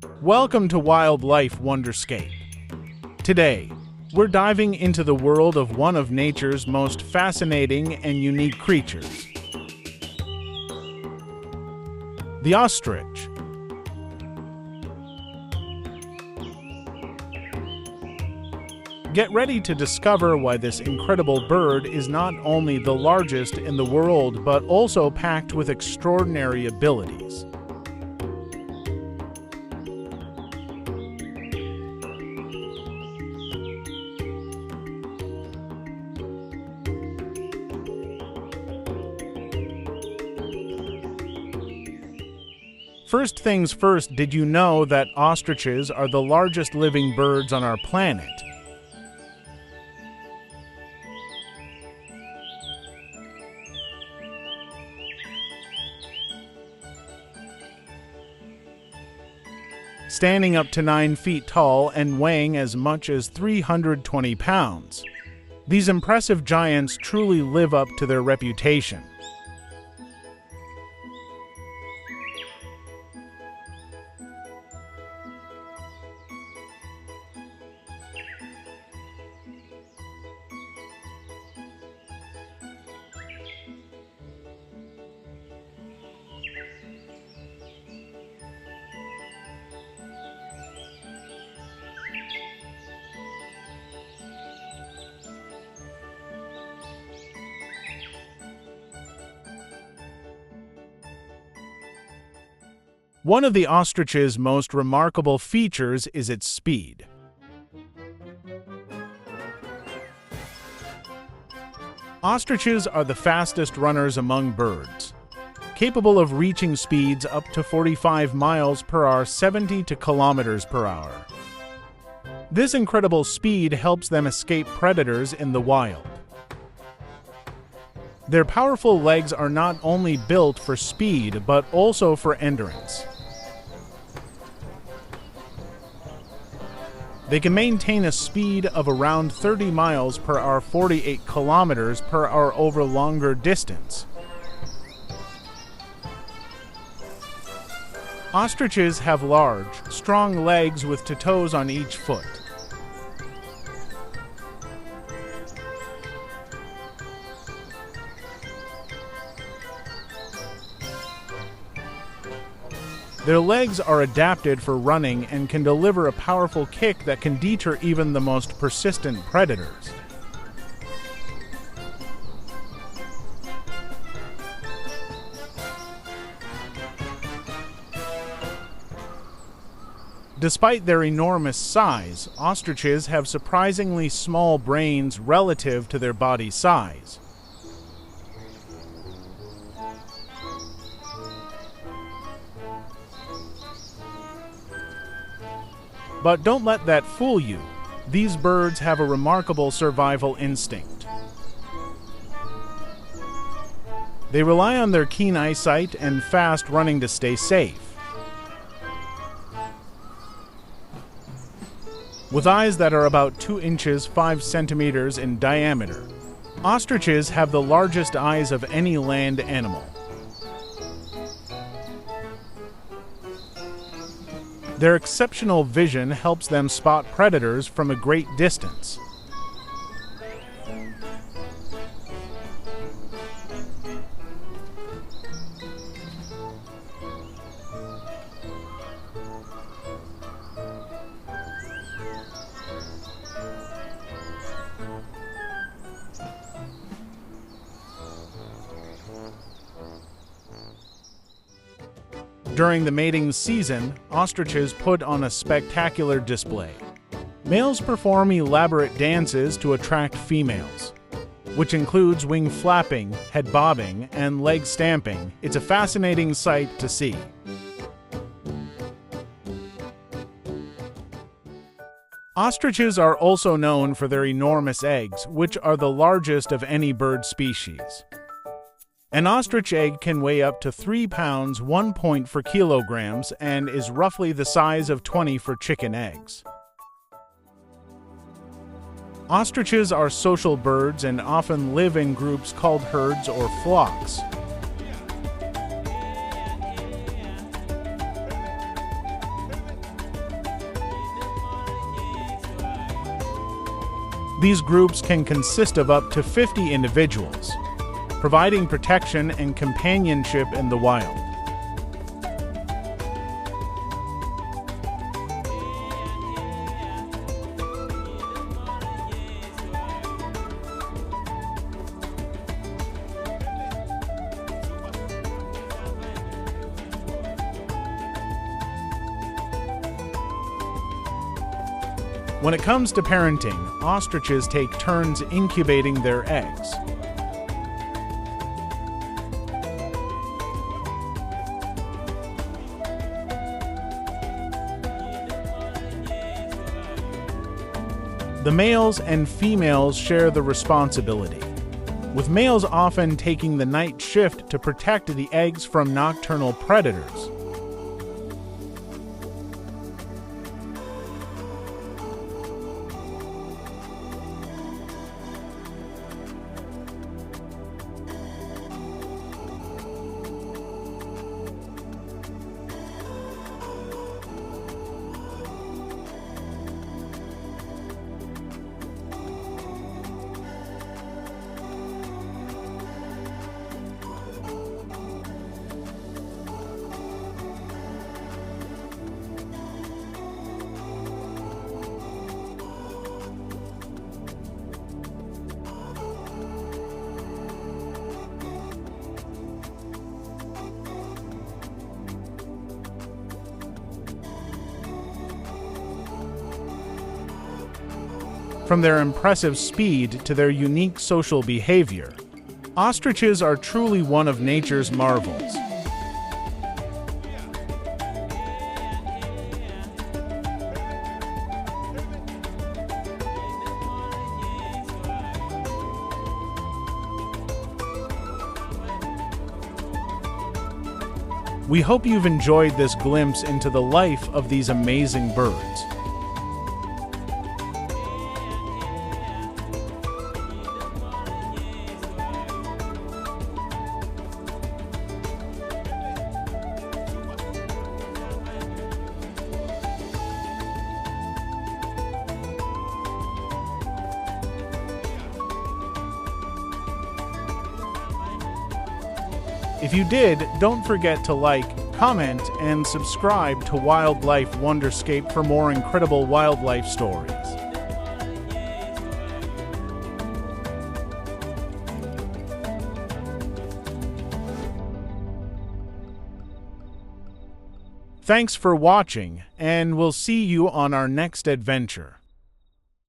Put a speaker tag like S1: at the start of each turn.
S1: Welcome to Wildlife Wonderscape. Today, we're diving into the world of one of nature's most fascinating and unique creatures, the ostrich. Get ready to discover why this incredible bird is not only the largest in the world but also packed with extraordinary abilities. First things first, did you know that ostriches are the largest living birds on our planet? Standing up to 9 feet tall and weighing as much as 320 pounds. These impressive giants truly live up to their reputation. One of the ostrich's most remarkable features is its speed. Ostriches are the fastest runners among birds, capable of reaching speeds up to 45 miles per hour, 70 kilometers per hour. This incredible speed helps them escape predators in the wild. Their powerful legs are not only built for speed but also for endurance. They can maintain a speed of around 30 miles per hour, 48 kilometers per hour over longer distance. Ostriches have large, strong legs with toes on each foot. Their legs are adapted for running and can deliver a powerful kick that can deter even the most persistent predators. Despite their enormous size, ostriches have surprisingly small brains relative to their body size. But don't let that fool you. These birds have a remarkable survival instinct. They rely on their keen eyesight and fast running to stay safe. With eyes that are about 2 inches 5 centimeters in diameter, ostriches have the largest eyes of any land animal. Their exceptional vision helps them spot predators from a great distance. During the mating season, ostriches put on a spectacular display. Males perform elaborate dances to attract females, which includes wing flapping, head bobbing, and leg stamping. It's a fascinating sight to see. Ostriches are also known for their enormous eggs, which are the largest of any bird species. An ostrich egg can weigh up to 3 pounds 1 kilograms and is roughly the size of 20 chicken eggs. Ostriches are social birds and often live in groups called herds or flocks. These groups can consist of up to 50 individuals, providing protection and companionship in the wild. When it comes to parenting, ostriches take turns incubating their eggs. The males and females share the responsibility, with males often taking the night shift to protect the eggs from nocturnal predators. From their impressive speed to their unique social behavior, ostriches are truly one of nature's marvels. We hope you've enjoyed this glimpse into the life of these amazing birds. If you did, don't forget to like, comment, and subscribe to Wildlife Wonderscape for more incredible wildlife stories. Thanks for watching, and we'll see you on our next adventure.